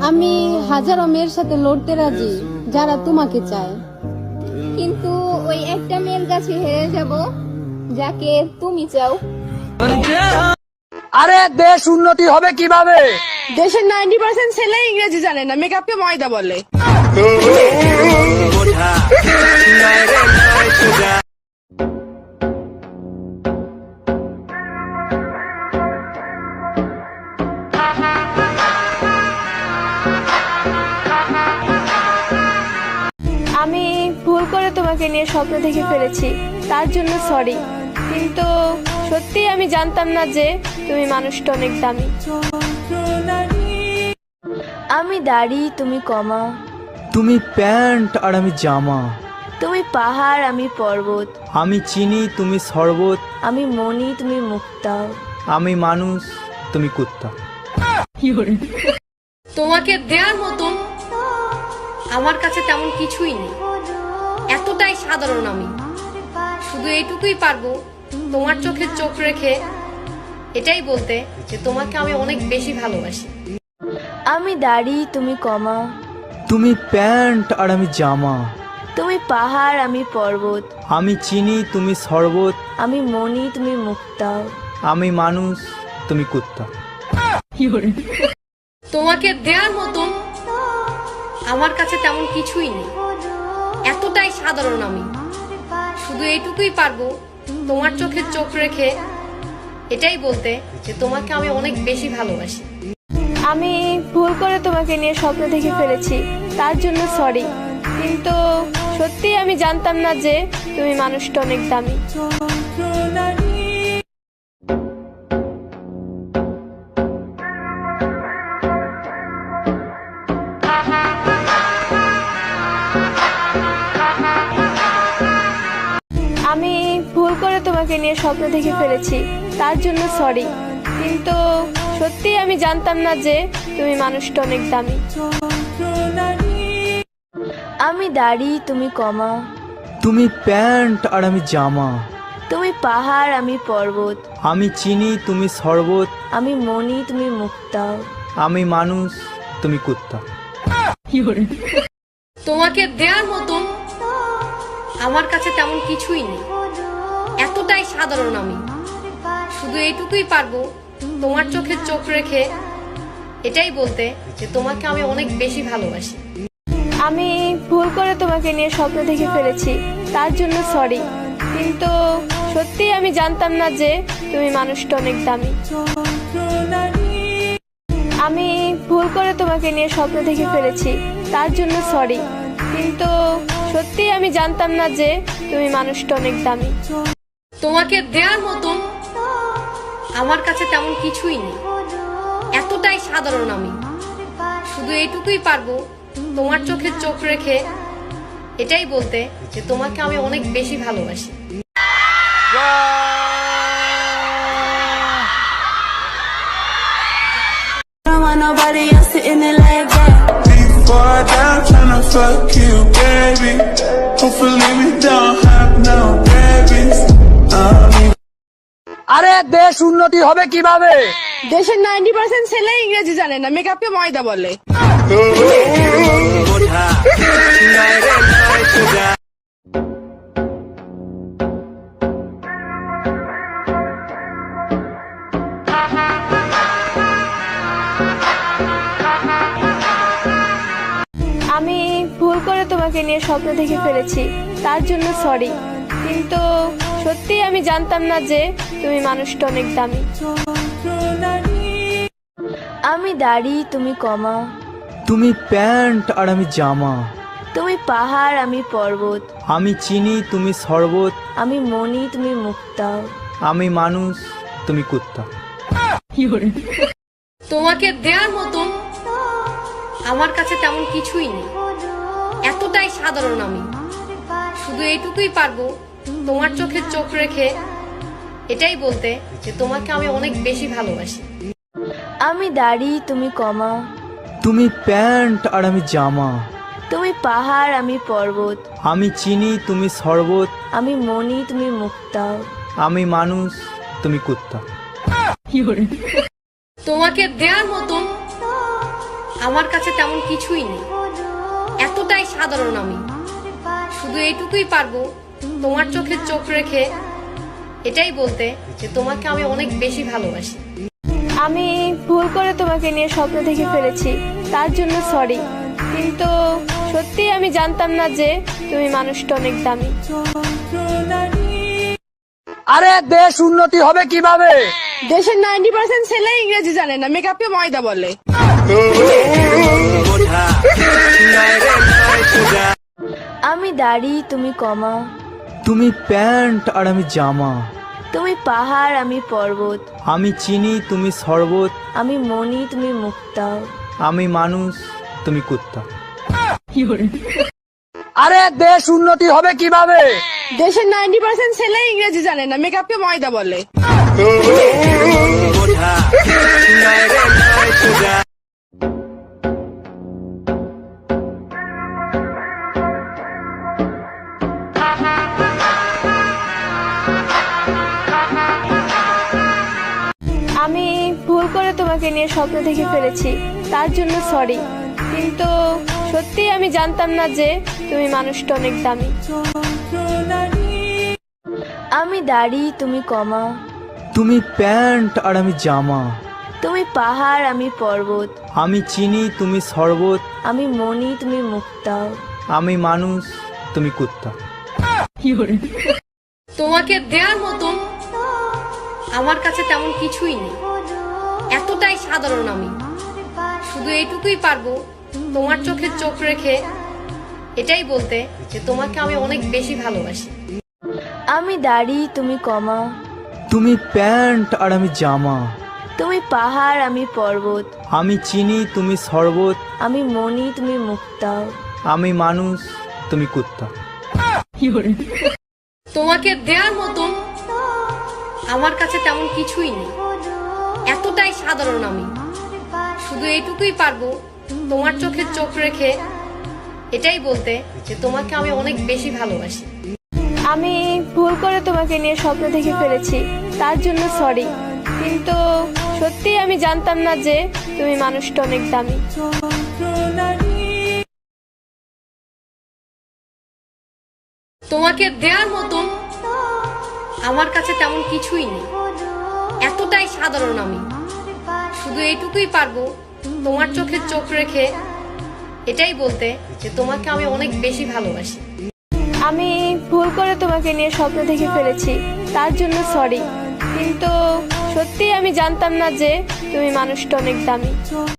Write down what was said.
আমি হাজারো মেয়ের সাথে লড়তে রাজি যারা তোমাকে চায়, কিন্তু ওই একটা মেয়ের কাছে হেরে যাব যাকে তুমি চাও। আরে দেশ উন্নতি হবে কিভাবে? দেশের 90% ছেলে ইংরেজি জানে না, মেকআপকে ময়দা বলে। আমি ভুল করে তোমাকে নিয়ে স্বপ্ন দেখে ফেলেছি, তার জন্য সরি। কিন্তু সত্যি আমি জানতাম না যে তুমি মানুষটা অনেক দামি। আমি দাড়ি, তুমি কমা। তুমি প্যান্ট আর আমি জামা। তুমি পাহাড়, আমি পর্বত। আমি চিনি, তুমি শরবত। আমি মনি, তুমি মুক্তা। আমি মানুষ, তুমি কুত্তা। তোমাকে দেওয়ার মতন আমার কাছে তেমন কিছুই নেই, এতটাই সাধারণ আমি। শুধু এইটুকুই পারবো তোমার চোখে চোখ রেখে এটাই বলতে যে তোমাকে আমি অনেক বেশি ভালোবাসি। আমি দাড়ি, তুমি কমা। তুমি প্যান্ট আর আমি জামা। তুমি পাহাড়, আমি পর্বত। আমি চিনি, তুমি শরবত। আমি মনি, তুমি মুক্তা। আমি মানুষ, তুমি কুত্তা। তোমাকে দেওয়ার মতন আমার কাছে তেমন কিছুই নেই, এতটাই সাধারণ আমি। শুধু এইটুকুই পারবো তোমার চোখে চোখ রেখে এটাই বলতে যে তোমাকে আমি অনেক বেশি ভালোবাসি। আমি ভুল করে তোমাকে নিয়ে স্বপ্ন দেখে ফেলেছি, তার জন্য সরি। কিন্তু সত্যি আমি জানতাম না যে তুমি মানুষটা অনেক দামি। আমি ভুল করে তোমাকে নিয়ে স্বপ্ন দেখে ফেলেছি, তার জন্য সরি। কিন্তু সত্যি আমি জানতাম না যে তুমি মানুষটা অনেক দামি। আমি দাড়ি, তুমি কমা। তুমি প্যান্ট আর আমি জামা। তুমি পাহাড়, আমি পর্বত। আমি চিনি, তুমি শরবত। আমি মনি, তুমি মুক্তা। আমি মানুষ, তুমি কুত্তা। তোমাকে দেওয়ার মতন আমার কাছে তেমন কিছুই নেই, এতটাই সাধারণ আমি। শুধু এইটুকুই পারবো তোমার চোখে চোখ রেখে এটাই বলতে যে তোমাকে আমি অনেক বেশি ভালোবাসি। আমি ভুল করে তোমাকে নিয়ে স্বপ্ন দেখে ফেলেছি, তার জন্য সরি। কিন্তু সত্যি আমি জানতাম না যে তুমি মানুষটা অনেক দামি। আমি ভুল করে তোমাকে নিয়ে স্বপ্ন দেখে ফেলেছি, তার জন্য সরি। কিন্তু সত্যি আমি জানতাম না যে তুমি মানুষটা অনেক দামি। তোমাকে দেওয়ার মতন আমার কাছে তেমন কিছুই নেই, এতটাই সাধারণ আমি। শুধু এইটুকুই পারবো তোমার চোখে চোখ রেখে এটাই বলতে যে তোমাকে আমি অনেক বেশি ভালোবাসি। Nobody else sitting there like that. Before I die, I'm tryna fuck you, baby. Hopefully we don't have no babies. আরে দেশ উন্নতি হবে কিভাবে? দেশের 90% ছেলে ইংরেজি জানে না, মেকআপকে ময়দা বলে। আমি ভুল করে তোমাকে নিয়ে স্বপ্ন দেখে ফেলেছি, তার জন্য সরি। কিন্তু সত্যি আমি জানতাম না যে তুমি মানুষটা অনেক দামি। আমি দাড়ি, তুমি কমা। তুমি প্যান্ট আর আমি জামা। তুমি পাহাড়, আমি পর্বত। আমি চিনি, তুমি শরবত। আমি মনি, তুমি মুক্তা। আমি মানুষ, তুমি কুত্তা। তোমাকে দেওয়ার মতন আমার কাছে তেমন কিছুই নেই, এতটাই সাধারণ আমি। শুধু এইটুকুই পারবো তোমার চোখে চোখ রেখে এটাই বলতে যে তোমাকে আমি অনেক বেশি ভালোবাসি। আমি দাড়ি, তুমি কমা। তুমি প্যান্ট আর আমি জামা। তুমি পাহাড়, আমি পর্বত। আমি চিনি, তুমি শরবত। আমি মনি, তুমি মুক্তা। আমি মানুষ, তুমি কুত্তা। তোমাকে দেওয়ার মতন আমার কাছে তেমন কিছুই নেই, এতটাই সাধারণ আমি। শুধু এইটুকুই পারবো তোমার চোখে চোখ রেখে এটাই বলতে যে তোমাকে আমি অনেক বেশি ভালোবাসি। আমি ভুল করে তোমাকে নিয়ে স্বপ্ন দেখে ফেলেছি, তার জন্য সরি। কিন্তু সত্যি আমি জানতাম না যে তুমি মানুষটা অনেক দামি। আরে দেশ উন্নতি হবে কিভাবে? দেশের 90% ছেলে ইংরেজি জানে না, মেকআপকে ময়দা বলে। আমি দাড়ি, তুমি কমা। তুমি প্যান্ট আর আমি জামা। তুমি পাহাড়, আমি পর্বত। আমি চিনি, তুমি শরবত। আমি মনি, তুমি মুক্তা। আমি মানুষ, তুমি কুত্তা। আরে দেশ উন্নতি হবে কিভাবে? দেশের 90% ছেলে ইংরেজি জানে না, মেকআপকে ময়দা বলে। আমি ভুল করে তোমাকে নিয়ে স্বপ্ন দেখে ফেলেছি, তার জন্য সরি। কিন্তু সত্যি আমি জানতাম না যে তুমি মানুষটা অনেক দামি। আমি দাড়ি, তুমি কমা। তুমি প্যান্ট আর আমি জামা। তুমি পাহাড়, আমি পর্বত। আমি চিনি, তুমি শরবত। আমি মনি, তুমি মুক্তা। আমি মানুষ, তুমি কুত্তা। তোমাকে দেওয়ার মতন আমার কাছে তেমন কিছুই নেই, এতটাই সাধারণ আমি। শুধু এইটুকুই পারবো তোমার চোখে চোখ রেখে এটাই বলতে যে তোমাকে আমি অনেক বেশি ভালোবাসি। আমি দাড়ি, তুমি কমা। তুমি প্যান্ট আর আমি জামা। তুমি পাহাড়, আমি পর্বত। আমি চিনি, তুমি শরবত। আমি মনি, তুমি মুক্তা। আমি মানুষ, তুমি কুত্তা। তোমাকে দেওয়ার মতন আমার কাছে তেমন কিছুই নেই, এতটাই সাধারণ আমি। শুধু এইটুকুই পারবো তোমার চোখে চোখ রেখে এটাই বলতে যে তোমাকে আমি অনেক বেশি ভালোবাসি। আমি ভুল করে তোমাকে নিয়ে স্বপ্ন দেখে ফেলেছি, তার জন্য সরি। কিন্তু সত্যি আমি জানতাম না যে তুমি মানুষটা অনেক দামি। তোমাকে দেওয়ার মতন আমার কাছে তেমন কিছুই নেই, এতটাই সাধারণ আমি। শুধু এইটুকুই পারবো তোমার চোখে চোখ রেখে এটাই বলতে যে তোমাকে আমি অনেক বেশি ভালোবাসি। আমি ভুল করে তোমাকে নিয়ে স্বপ্ন দেখে ফেলেছি, তার জন্য সরি। কিন্তু সত্যি আমি জানতাম না যে তুমি মানুষটা অনেক দামি।